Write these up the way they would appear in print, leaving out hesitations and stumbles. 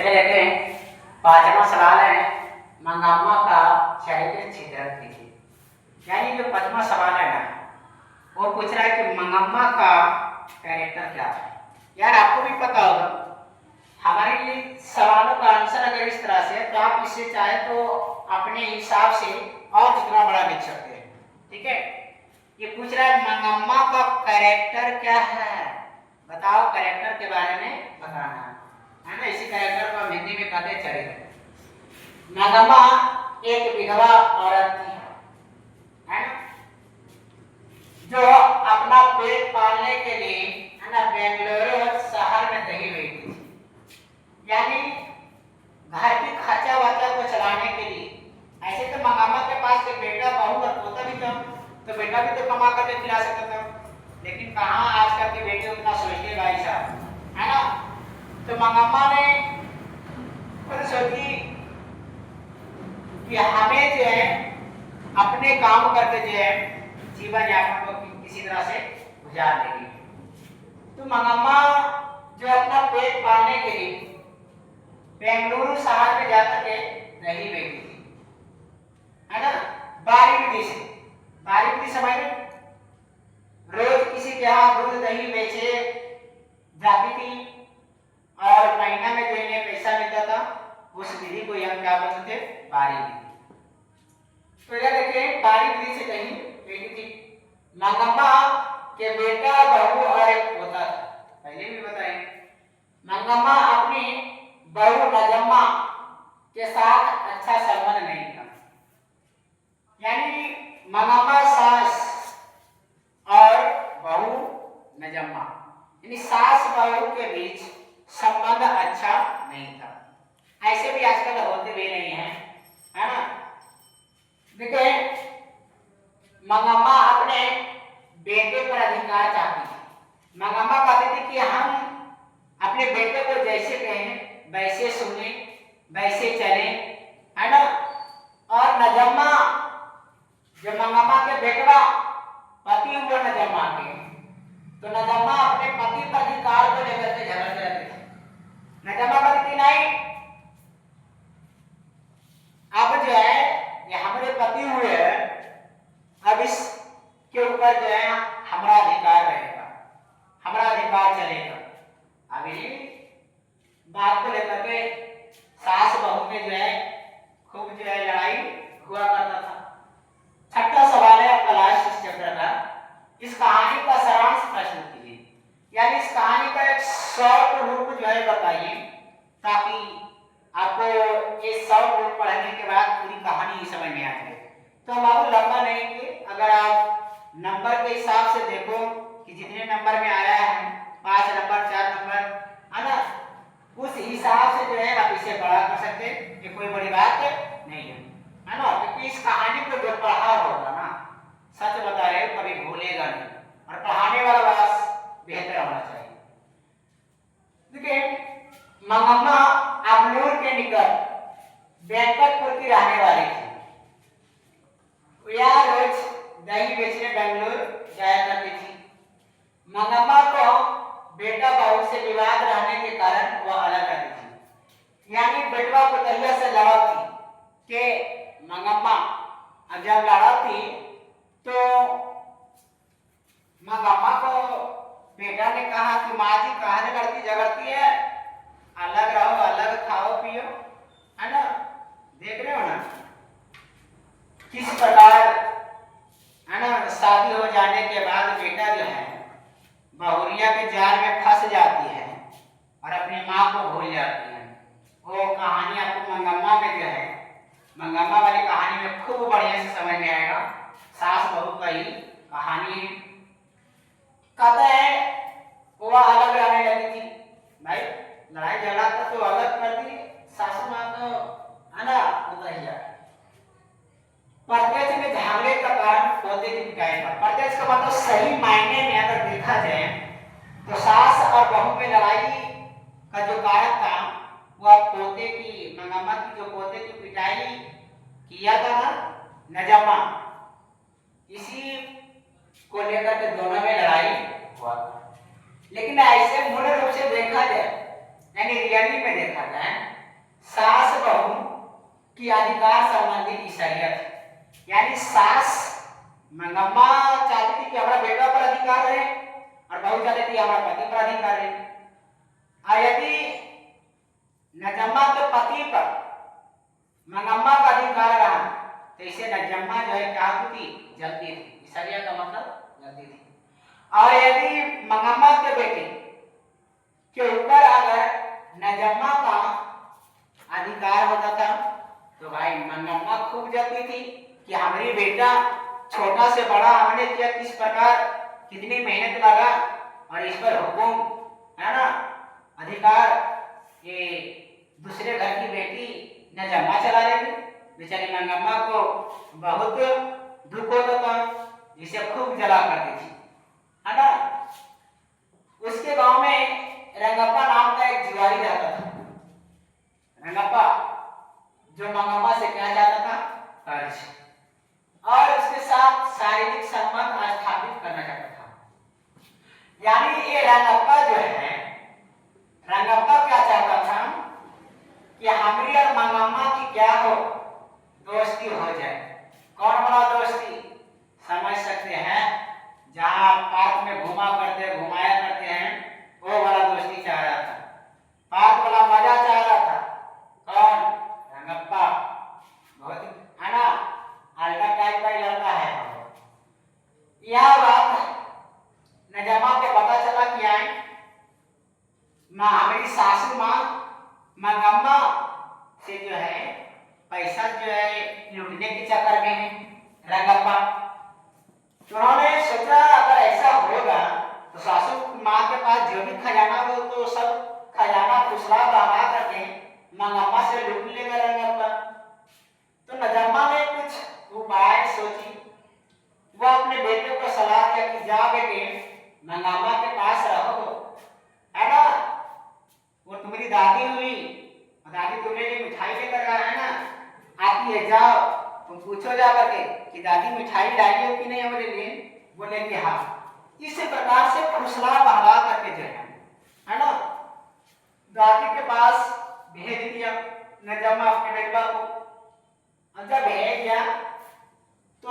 चलिए देखते हैं। पांचवा सवाल है मंगम्मा का चरित्र चित्रण कीजिए। यानी जो पांचवा सवाल है ना, वो पूछ रहा है कि मंगम्मा का कैरेक्टर क्या है। यार आपको भी पता होगा, हमारे लिए सवालों का आंसर अगर इस तरह से है तो आप इससे चाहे तो अपने हिसाब से और जितना बड़ा लिख सकते हैं। ठीक है, ये पूछ रहा है मंगम्मा का कैरेक्टर क्या है, बताओ। कैरेक्टर के बारे में बताना है ना। इसी कैरेक्टर को हम हिंदी में कहते हैं चरित्र। मंगम्मा एक विधवा औरत थी, है ना, जो अपना पेट पालने के लिए है ना बेंगलुरु शहर में रही हुई थी। यानी घर की खर्चा वर्चा को चलाने के लिए। ऐसे तो मंगम्मा के पास एक बेटा बहू और पोता भी था, तो बेटा भी तो कमा करके खिला सकता था, लेकिन कहाँ आजकल के बेटे उतना सोचते भाई साहब, है ना। तो मंगम्मा ने खुद सोची कि हमें जो है अपने काम करके जो है जीवन यापन को किसी तरह से गुजार लेंगे। तो मंगम्मा जो अपना पेट पालने के लिए बेंगलुरु शहर में जाकर के रही हुई थी, है ना। बारी विधि से, बारी विधि समझ में, रोज किसी के यहाँ दूध दही बेचे जाती थी और महीना में जो इन्हें पैसा मिलता था उस विधि को हम क्या बोलते थे, बारी विधि। तो यह देखिए बारी विधि से कहीं बेटी थी। मंगम्मा के बेटा बहू और एक पोता था, पहले भी बताए। मंगम्मा अपनी बहू नजम्मा के साथ अच्छा संबंध नहीं था। यानी मंगम्मा सास और बहू नजम्मा, यानी सास बहू के बीच संबंध अच्छा नहीं था। ऐसे भी आजकल होते भी नहीं है, है ना। देखिए मंगम्मा अपने बेटे पर अधिकार चाहती थी। मंगम्मा कहती थी कि हम अपने बेटे को जैसे कहें वैसे सुने, वैसे चले, है ना। और नजम्मा जो मंगम्मा के बेटवा पति हुए नजम्मा के, तो नजम्मा अपने पति पर अधिकार को लेकर के झगड़ते रहते थे। नजम्मा कहती थी नहीं, अब जो है ये हमारे पति हुए, अब इसके ऊपर जो है हमारा अधिकार रहेगा, हमारा अधिकार चलेगा। अभी बात को लेकर के सास बहू में जो है खूब जो है लड़ाई हुआ करता था। छठा सवाल है आपका लास्ट इस चैप्टर का। इस कहानी का सारांश प्रश्न कीजिए। यानी इस कहानी का एक शॉर्ट रूप जो है बताइए, ताकि आपको ये शॉर्ट रूप पढ़ने के बाद पूरी कहानी समझ में आ जाए। तो बाबू लंबा नहीं कि अगर आप नंबर के हिसाब से देखो कि जितने नंबर में आया है 5 नंबर 4 नंबर, है ना, उस हिसाब से जो है आप इसे पढ़ा कर सकते हैं। ये कोई बड़ी बात नहीं है ना। क्योंकि इस कहानी को जो पढ़ा होगा ना, सच बता रहे हो, कभी भूलेगा नहीं, और पढ़ाने वाला बस बेहतर होना चाहिए। देखिए मंगम्मा अमनूर के निकट वेंकटपुर की रहने वाली थी। यह रोज दही बेचने बेंगलुरु जाया करती थी। मंगम्मा को बेटा बहू से विवाद रहने के कारण वह अलग रहती थी। यानी बेटवा पुतलिया से लड़ा थी कि मंगम्मा जब लड़ा थी तो मंगम्मा को बेटा ने कहा कि माँ जी कहाँ लड़ती झगड़ती है, अलग रहो, अलग खाओ पियो, है ना। देख रहे हो ना किस प्रकार, है ना, शादी हो जाने के बाद बेटा जो है बहुरिया के जाल में फंस जाती है और अपनी माँ को भूल जाती है। वो कहानी आपको मंगम्मा में जो है, मंगम्मा वाली कहानी में खूब बढ़िया से समझ में आएगा। सास बहू का ही कहानी है। कहते हैं वो अलग रहने लगी थी। भाई लड़ाई झगड़ा तो अलग कर दी सासू माँ को, है ना, उतरिया। प्रत्यक्ष में झगड़े का कारण पोते की पिटाई पर। प्रत्यक्ष का मतलब सही मायने में अगर देखा जाए तो सास और बहू में लड़ाई का जो कारण था वह पोते की, मंगम्मा की जो पोते की पिटाई किया था ना नजम्मा, इसी को लेकर के दोनों में लड़ाई हुआ। लेकिन ऐसे मूल रूप से देखा जाए, यानी रियली में देखा जाए सास बहू की अधिकार संबंधी ईसाइयत, यानी सास मंगम्मा चाहती थी कि हमारा बेटा पर अधिकार रहे और बहू चाहती थी हमारा पति पर अधिकार रहे। और यदि नजम्मा के पति पर मंगम्मा का अधिकार रहा तो इसे नजम्मा जो है क्या होती थी, जलती थी। ईसाइया का मतलब जलती थी। और यदि मंगम्मा के बेटे के ऊपर अगर नजम्मा का अधिकार होता था तो भाई मंगम्मा खूब जलती थी कि हमारी बेटा छोटा से बड़ा हमने किया, किस प्रकार कितनी मेहनत लगा और इस पर हुकुम है ना अधिकार ये दूसरे घर की बेटी नजम्मा चला लेगी। बेचारी मंगम्मा को बहुत दुख होता था, जिसे खूब जला करती थी, है ना। उसके गांव में रंगप्पा नाम का एक जुआरी रहता था। रंगप्पा जो मंगम्मा से क्या चाहता था, कर्ज, और उसके साथ शारीरिक संबंध स्थापित करना चाहता था। यानी ये रंगप्पा जो है, रंगप्पा क्या चाहता था कि हमारी और मंगम्मा की क्या हो, दोस्ती हो जाए। कौन वाला दोस्ती, समझ सकते हैं, जहां पार्क में घुमाया करते हैं, वो वाला दोस्ती चाह रहा था। पार्क वाला मजा चाह रहा था। कौन, रंगप्पा, बहुत है ना अल्टा टाइप का लड़का है। यह बात नजम्मा को पता चला कि हमारी सासू माँ मंगम्मा से जो है पैसा जो है लूटने के चक्कर में है रंगप्पा। तो उन्होंने सोचा अगर ऐसा होगा तो सासू माँ के पास जो भी खजाना हो तो सब खजाना फुसला बहा करके मंगम्मा से लूट लेगा रंगप्पा। तो नजम्मा ने कुछ उपाय सोची। वह अपने बेटे को सलाह दिया कि जा बेटे मंगम्मा के पास रहो, है ना, वो तुम्हारी दादी हुई, दादी तुम्हें लिए मिठाई लेकर आया है ना, आती है, जाओ तुम पूछो जा करके कि दादी मिठाई लाई हो कि नहीं हमारे लिए। बोले कि हाँ। इस प्रकार से फुसला बहला करके जो है ना दादी के पास भेज दिया नजम्मा अपने बेटवा को। जब भेज दिया तो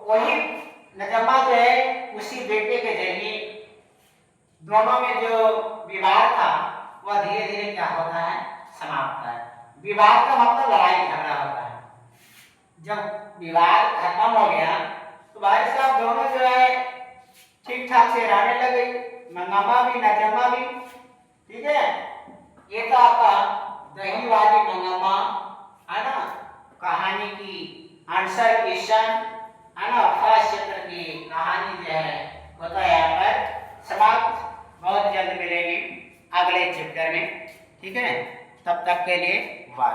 वही नजम्मा जो है उसी बेटे के जरिए दोनों में जो विवाद था वह धीरे धीरे क्या होता है, समाप्त है। विवाद का मतलब लड़ाई झगड़ा होता है। जब विवाद खत्म हो गया तो भाई साहब दोनों जो है ठीक ठाक से रहने लगे, मंगम्मा भी नजम्मा भी। ठीक है, ये तो आपका दहीवाली मंगम्मा है ना कहानी की आंसर क्वेश्चन है ना, फर्स्ट चैप्टर की कहानी जो है होता है यहाँ पर समाप्त। बहुत जल्द मिलेंगे अगले चैप्टर में। ठीक है, तब तक के लिए बाय।